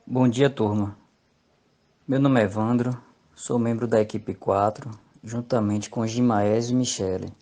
Bom dia, turma. Meu nome é Evandro, sou membro da equipe 4, juntamente com Gimaes e Michele.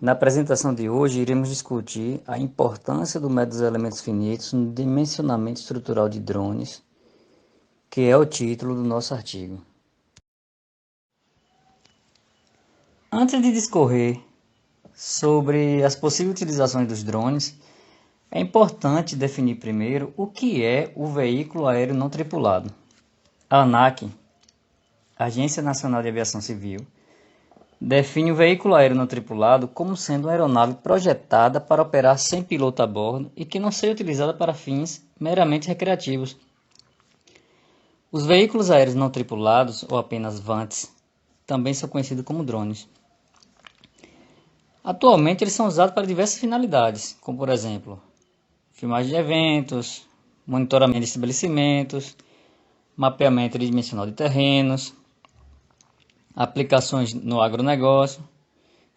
Na apresentação de hoje, iremos discutir a importância do método dos elementos finitos no dimensionamento estrutural de drones, que é o título do nosso artigo. Antes de discorrer sobre as possíveis utilizações dos drones, é importante definir primeiro o que é o veículo aéreo não tripulado. A ANAC, Agência Nacional de Aviação Civil, define o veículo aéreo não tripulado como sendo uma aeronave projetada para operar sem piloto a bordo e que não seja utilizada para fins meramente recreativos. Os veículos aéreos não tripulados, ou apenas VANTs, também são conhecidos como drones. Atualmente eles são usados para diversas finalidades, como por exemplo, filmagem de eventos, monitoramento de estabelecimentos, mapeamento dimensional de terrenos, aplicações no agronegócio,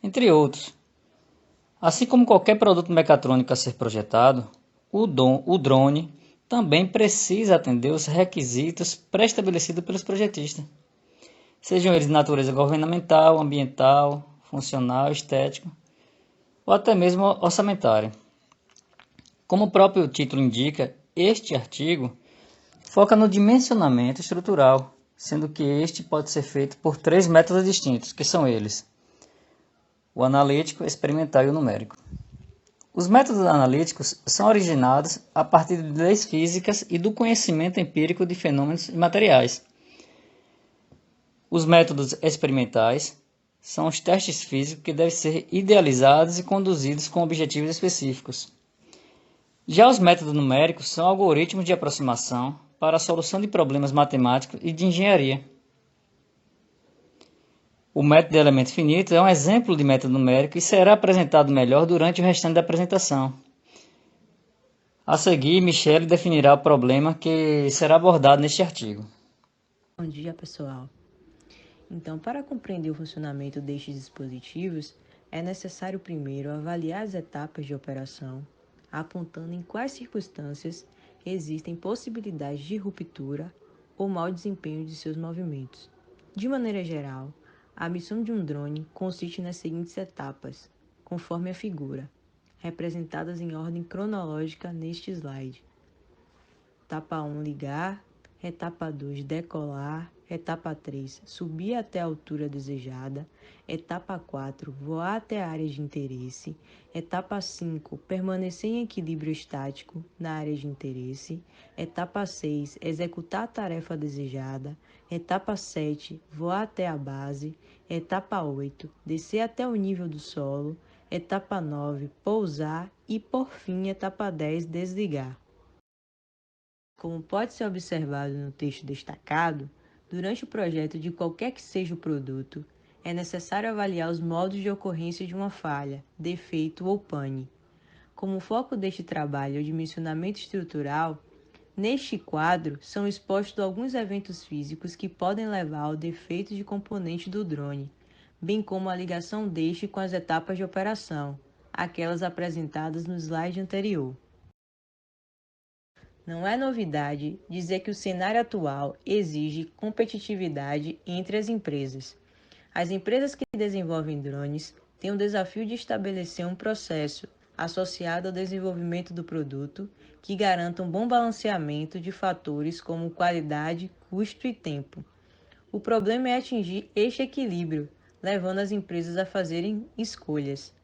entre outros. Assim como qualquer produto mecatrônico a ser projetado, o drone também precisa atender os requisitos pré-estabelecidos pelos projetistas, sejam eles de natureza governamental, ambiental, funcional, estético ou até mesmo orçamentário. Como o próprio título indica, este artigo foca no dimensionamento estrutural, sendo que este pode ser feito por três métodos distintos, que são eles: o analítico, experimental e o numérico. Os métodos analíticos são originados a partir de leis físicas e do conhecimento empírico de fenômenos materiais. Os métodos experimentais são os testes físicos que devem ser idealizados e conduzidos com objetivos específicos. Já os métodos numéricos são algoritmos de aproximação para a solução de problemas matemáticos e de engenharia. O método de elementos finitos é um exemplo de método numérico e será apresentado melhor durante o restante da apresentação. A seguir, Michele definirá o problema que será abordado neste artigo. Bom dia, pessoal. Então, para compreender o funcionamento destes dispositivos, é necessário primeiro avaliar as etapas de operação, apontando em quais circunstâncias existem possibilidades de ruptura ou mau desempenho de seus movimentos. De maneira geral, a missão de um drone consiste nas seguintes etapas, conforme a figura, representadas em ordem cronológica neste slide. Etapa 1, ligar. Etapa 2, decolar. Etapa 3, subir até a altura desejada. Etapa 4, voar até a área de interesse. Etapa 5, permanecer em equilíbrio estático na área de interesse. Etapa 6, executar a tarefa desejada. Etapa 7, voar até a base. Etapa 8, descer até o nível do solo. Etapa 9, pousar. E, por fim, etapa 10, desligar. Como pode ser observado no texto destacado, durante o projeto de qualquer que seja o produto, é necessário avaliar os modos de ocorrência de uma falha, defeito ou pane. Como o foco deste trabalho é o dimensionamento estrutural, neste quadro são expostos alguns eventos físicos que podem levar ao defeito de componente do drone, bem como a ligação deste com as etapas de operação, aquelas apresentadas no slide anterior. Não é novidade dizer que o cenário atual exige competitividade entre as empresas. As empresas que desenvolvem drones têm o desafio de estabelecer um processo associado ao desenvolvimento do produto que garanta um bom balanceamento de fatores como qualidade, custo e tempo. O problema é atingir este equilíbrio, levando as empresas a fazerem escolhas.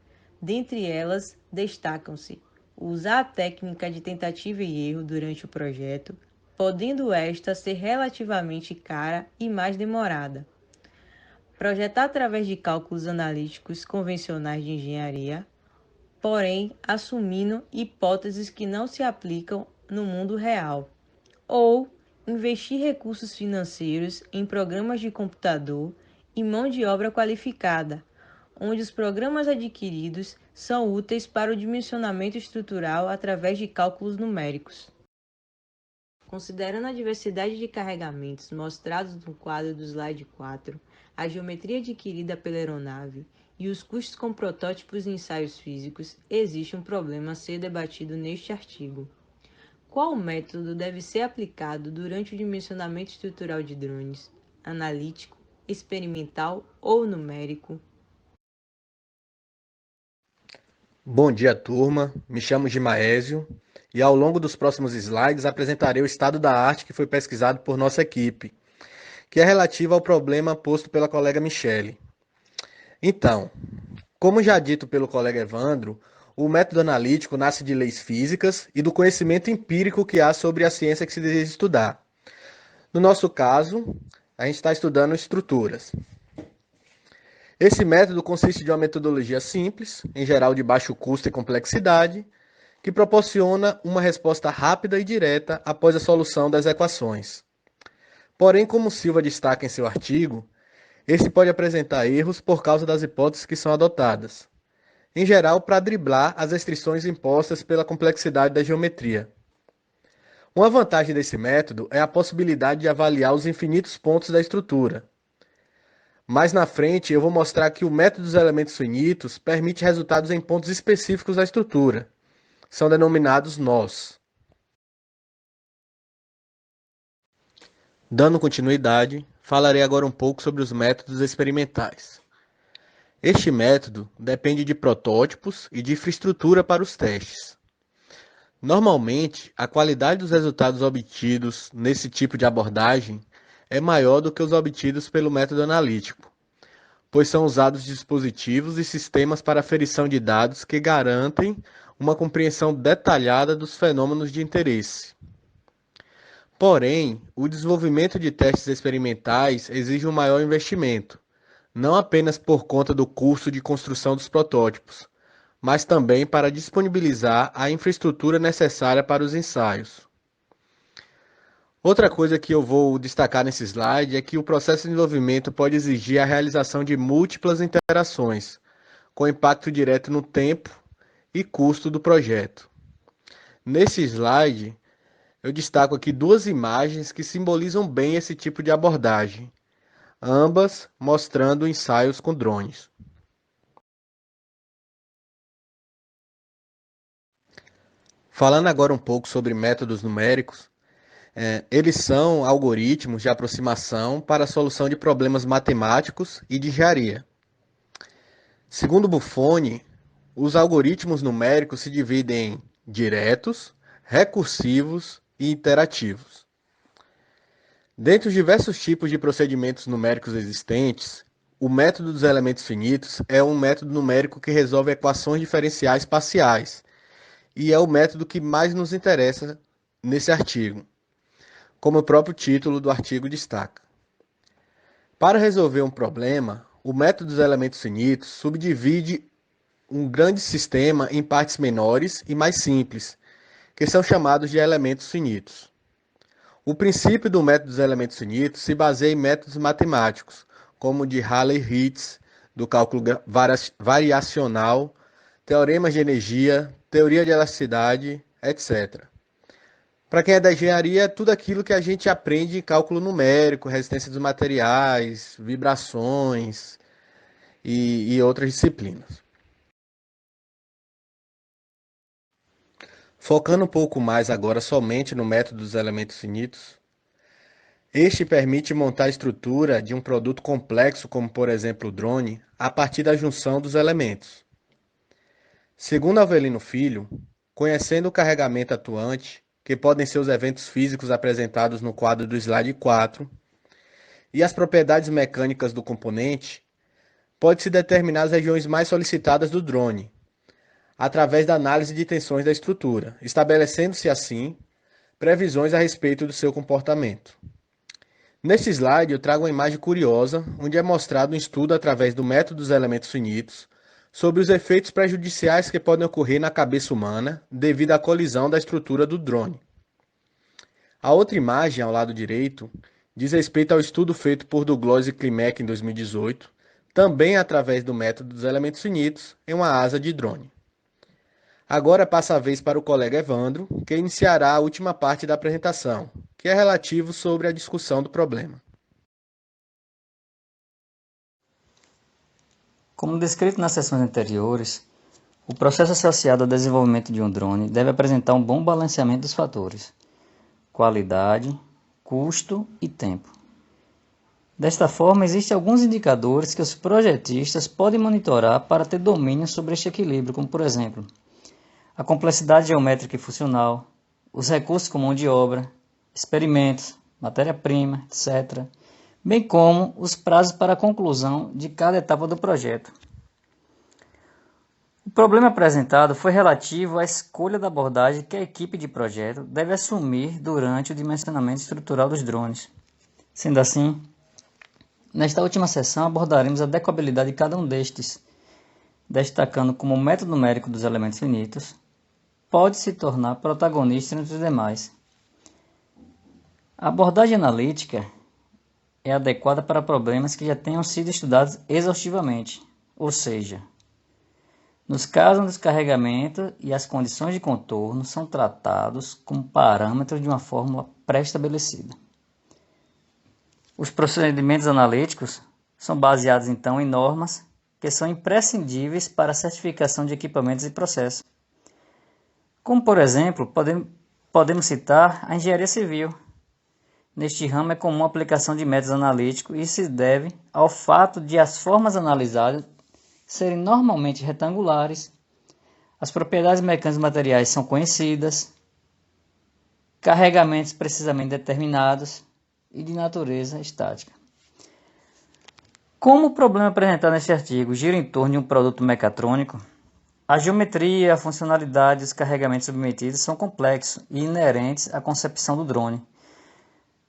Dentre elas, destacam-se usar a técnica de tentativa e erro durante o projeto, podendo esta ser relativamente cara e mais demorada. Projetar através de cálculos analíticos convencionais de engenharia, porém assumindo hipóteses que não se aplicam no mundo real. Ou investir recursos financeiros em programas de computador e mão de obra qualificada, onde os programas adquiridos são úteis para o dimensionamento estrutural através de cálculos numéricos. Considerando a diversidade de carregamentos mostrados no quadro do slide 4, a geometria adquirida pela aeronave e os custos com protótipos e ensaios físicos, existe um problema a ser debatido neste artigo. Qual método deve ser aplicado durante o dimensionamento estrutural de drones? Analítico, experimental ou numérico? Bom dia, turma. Me chamo Gimaésio e ao longo dos próximos slides apresentarei o estado da arte que foi pesquisado por nossa equipe, que é relativo ao problema posto pela colega Michele. Então, como já dito pelo colega Evandro, o método analítico nasce de leis físicas e do conhecimento empírico que há sobre a ciência que se deseja estudar. No nosso caso, a gente está estudando estruturas. Esse método consiste de uma metodologia simples, em geral de baixo custo e complexidade, que proporciona uma resposta rápida e direta após a solução das equações. Porém, como Silva destaca em seu artigo, esse pode apresentar erros por causa das hipóteses que são adotadas, em geral para driblar as restrições impostas pela complexidade da geometria. Uma vantagem desse método é a possibilidade de avaliar os infinitos pontos da estrutura. Mais na frente, eu vou mostrar que o método dos elementos finitos permite resultados em pontos específicos da estrutura. São denominados nós. Dando continuidade, falarei agora um pouco sobre os métodos experimentais. Este método depende de protótipos e de infraestrutura para os testes. Normalmente, a qualidade dos resultados obtidos nesse tipo de abordagem é maior do que os obtidos pelo método analítico, pois são usados dispositivos e sistemas para aferição de dados que garantem uma compreensão detalhada dos fenômenos de interesse. Porém, o desenvolvimento de testes experimentais exige um maior investimento, não apenas por conta do custo de construção dos protótipos, mas também para disponibilizar a infraestrutura necessária para os ensaios. Outra coisa que eu vou destacar nesse slide é que o processo de desenvolvimento pode exigir a realização de múltiplas interações, com impacto direto no tempo e custo do projeto. Nesse slide, eu destaco aqui duas imagens que simbolizam bem esse tipo de abordagem, ambas mostrando ensaios com drones. Falando agora um pouco sobre métodos numéricos, eles são algoritmos de aproximação para a solução de problemas matemáticos e de engenharia. Segundo Buffoni, os algoritmos numéricos se dividem em diretos, recursivos e interativos. Dentre os diversos tipos de procedimentos numéricos existentes, o método dos elementos finitos é um método numérico que resolve equações diferenciais parciais e é o método que mais nos interessa nesse artigo, como o próprio título do artigo destaca. Para resolver um problema, o método dos elementos finitos subdivide um grande sistema em partes menores e mais simples, que são chamados de elementos finitos. O princípio do método dos elementos finitos se baseia em métodos matemáticos, como o de Rayleigh-Ritz, do cálculo variacional, teoremas de energia, teoria de elasticidade, etc. Para quem é da engenharia, é tudo aquilo que a gente aprende em cálculo numérico, resistência dos materiais, vibrações e outras disciplinas. Focando um pouco mais agora somente no método dos elementos finitos, este permite montar a estrutura de um produto complexo, como por exemplo o drone, a partir da junção dos elementos. Segundo Avelino Filho, conhecendo o carregamento atuante, que podem ser os eventos físicos apresentados no quadro do slide 4, e as propriedades mecânicas do componente, pode-se determinar as regiões mais solicitadas do drone, através da análise de tensões da estrutura, estabelecendo-se assim previsões a respeito do seu comportamento. Neste slide eu trago uma imagem curiosa, onde é mostrado um estudo através do método dos elementos finitos sobre os efeitos prejudiciais que podem ocorrer na cabeça humana devido à colisão da estrutura do drone. A outra imagem, ao lado direito, diz respeito ao estudo feito por Douglas e Klimek em 2018, também através do método dos elementos finitos, em uma asa de drone. Agora passa a vez para o colega Evandro, que iniciará a última parte da apresentação, que é relativo sobre a discussão do problema. Como descrito nas sessões anteriores, O processo associado ao desenvolvimento de um drone deve apresentar um bom balanceamento dos fatores: qualidade, custo e tempo. Desta forma, existem alguns indicadores que os projetistas podem monitorar para ter domínio sobre este equilíbrio, como por exemplo, a complexidade geométrica e funcional, os recursos como mão de obra, experimentos, matéria-prima, etc., bem como os prazos para a conclusão de cada etapa do projeto. O problema apresentado foi relativo à escolha da abordagem que a equipe de projeto deve assumir durante o dimensionamento estrutural dos drones. Sendo assim, nesta última sessão abordaremos a decobabilidade de cada um destes, destacando como o método numérico dos elementos finitos pode se tornar protagonista entre os demais. A abordagem analítica é adequada para problemas que já tenham sido estudados exaustivamente, ou seja, nos casos onde os carregamentos e as condições de contorno são tratados como parâmetros de uma fórmula pré-estabelecida. Os procedimentos analíticos são baseados então em normas que são imprescindíveis para a certificação de equipamentos e processos. Como, por exemplo, podemos citar a engenharia civil. Neste ramo é comum a aplicação de métodos analíticos e isso se deve ao fato de as formas analisadas serem normalmente retangulares, as propriedades mecânicas dos materiais são conhecidas, carregamentos precisamente determinados e de natureza estática. Como o problema apresentado neste artigo gira em torno de um produto mecatrônico, a geometria, a funcionalidade e os carregamentos submetidos são complexos e inerentes à concepção do drone.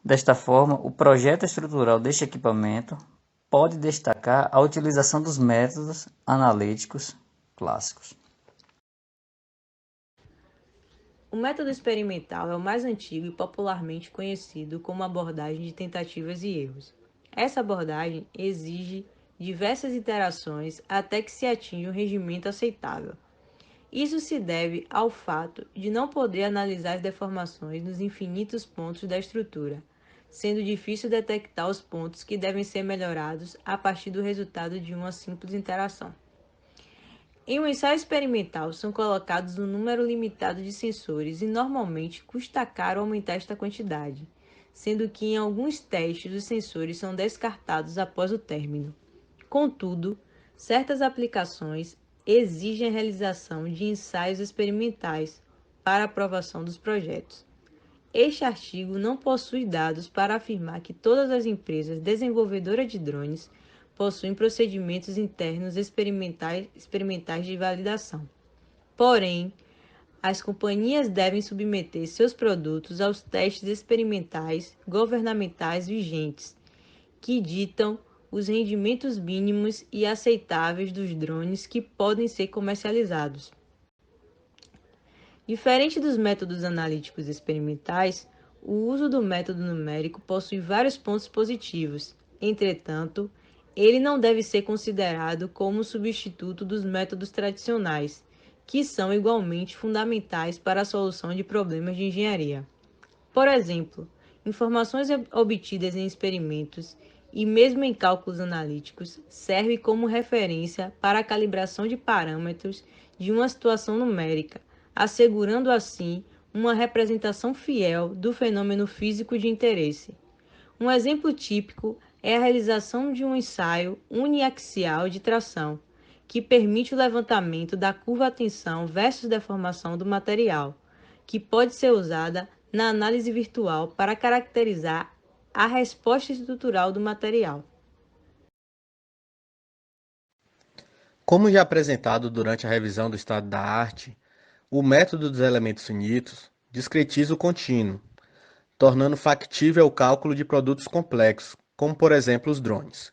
Desta forma, o projeto estrutural deste equipamento pode destacar a utilização dos métodos analíticos clássicos. O método experimental é o mais antigo e popularmente conhecido como abordagem de tentativas e erros. Essa abordagem exige diversas iterações até que se atinja um regimento aceitável. Isso se deve ao fato de não poder analisar as deformações nos infinitos pontos da estrutura, sendo difícil detectar os pontos que devem ser melhorados a partir do resultado de uma simples interação. Em um ensaio experimental, são colocados um número limitado de sensores e normalmente custa caro aumentar esta quantidade, sendo que em alguns testes os sensores são descartados após o término. Contudo, certas aplicações exigem a realização de ensaios experimentais para aprovação dos projetos. Este artigo não possui dados para afirmar que todas as empresas desenvolvedoras de drones possuem procedimentos internos experimentais de validação. Porém, as companhias devem submeter seus produtos aos testes experimentais governamentais vigentes, que ditam os rendimentos mínimos e aceitáveis dos drones que podem ser comercializados. Diferente dos métodos analíticos experimentais, o uso do método numérico possui vários pontos positivos. Entretanto, ele não deve ser considerado como substituto dos métodos tradicionais, que são igualmente fundamentais para a solução de problemas de engenharia. Por exemplo, informações obtidas em experimentos e mesmo em cálculos analíticos servem como referência para a calibração de parâmetros de uma situação numérica, assegurando assim uma representação fiel do fenômeno físico de interesse. Um exemplo típico é a realização de um ensaio uniaxial de tração, que permite o levantamento da curva tensão versus deformação do material, que pode ser usada na análise virtual para caracterizar a resposta estrutural do material. Como já apresentado durante a revisão do estado da arte, o método dos elementos finitos discretiza o contínuo, tornando factível o cálculo de produtos complexos, como por exemplo os drones.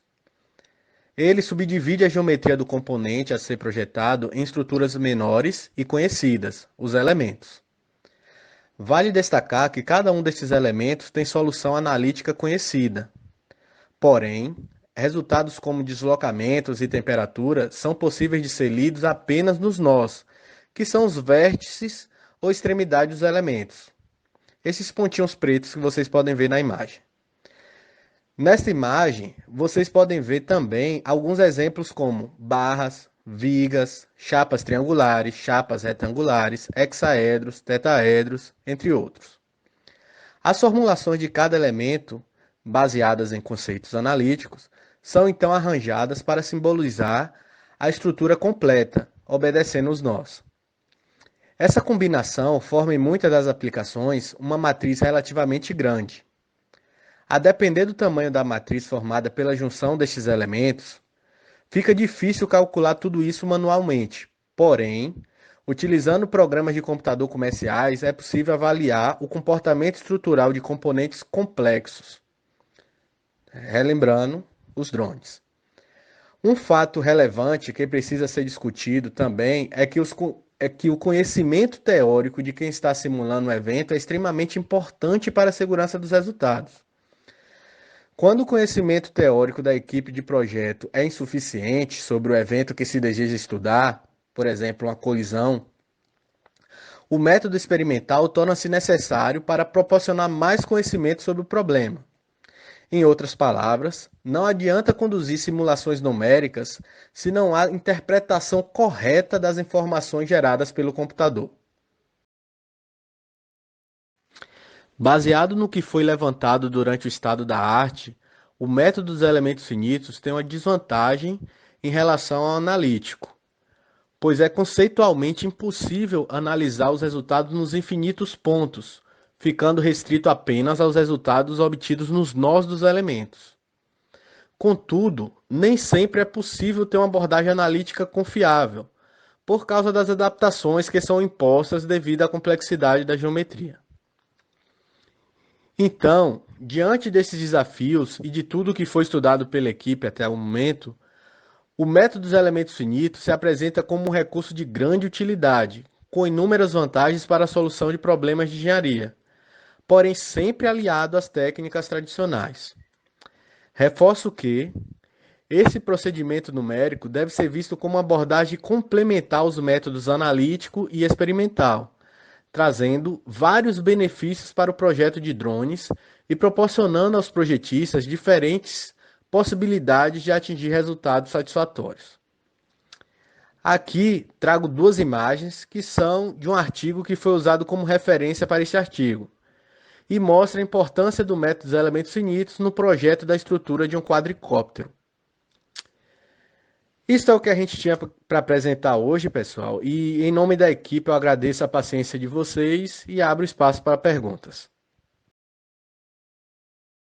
Ele subdivide a geometria do componente a ser projetado em estruturas menores e conhecidas, os elementos. Vale destacar que cada um desses elementos tem solução analítica conhecida. Porém, resultados como deslocamentos e temperatura são possíveis de ser lidos apenas nos nós, que são os vértices ou extremidades dos elementos. Esses pontinhos pretos que vocês podem ver na imagem. Nesta imagem, vocês podem ver também alguns exemplos como barras, vigas, chapas triangulares, chapas retangulares, hexaedros, tetaedros, entre outros. As formulações de cada elemento, baseadas em conceitos analíticos, são então arranjadas para simbolizar a estrutura completa, obedecendo os nós. Essa combinação forma em muitas das aplicações uma matriz relativamente grande. A depender do tamanho da matriz formada pela junção destes elementos, fica difícil calcular tudo isso manualmente. Porém, utilizando programas de computador comerciais, é possível avaliar o comportamento estrutural de componentes complexos. Relembrando, os drones. Um fato relevante que precisa ser discutido também é que o conhecimento teórico de quem está simulando o evento é extremamente importante para a segurança dos resultados. Quando o conhecimento teórico da equipe de projeto é insuficiente sobre o evento que se deseja estudar, por exemplo, uma colisão, o método experimental torna-se necessário para proporcionar mais conhecimento sobre o problema. Em outras palavras, não adianta conduzir simulações numéricas se não há interpretação correta das informações geradas pelo computador. Baseado no que foi levantado durante o estado da arte, o método dos elementos finitos tem uma desvantagem em relação ao analítico, pois é conceitualmente impossível analisar os resultados nos infinitos pontos, ficando restrito apenas aos resultados obtidos nos nós dos elementos. Contudo, nem sempre é possível ter uma abordagem analítica confiável, por causa das adaptações que são impostas devido à complexidade da geometria. Então, diante desses desafios e de tudo que foi estudado pela equipe até o momento, o método dos elementos finitos se apresenta como um recurso de grande utilidade, com inúmeras vantagens para a solução de problemas de engenharia, porém sempre aliado às técnicas tradicionais. Reforço que esse procedimento numérico deve ser visto como uma abordagem complementar aos métodos analítico e experimental, trazendo vários benefícios para o projeto de drones e proporcionando aos projetistas diferentes possibilidades de atingir resultados satisfatórios. Aqui trago duas imagens que são de um artigo que foi usado como referência para este artigo e mostra a importância do método dos elementos finitos no projeto da estrutura de um quadricóptero. Isso é o que a gente tinha para apresentar hoje, pessoal, e em nome da equipe eu agradeço a paciência de vocês e abro espaço para perguntas.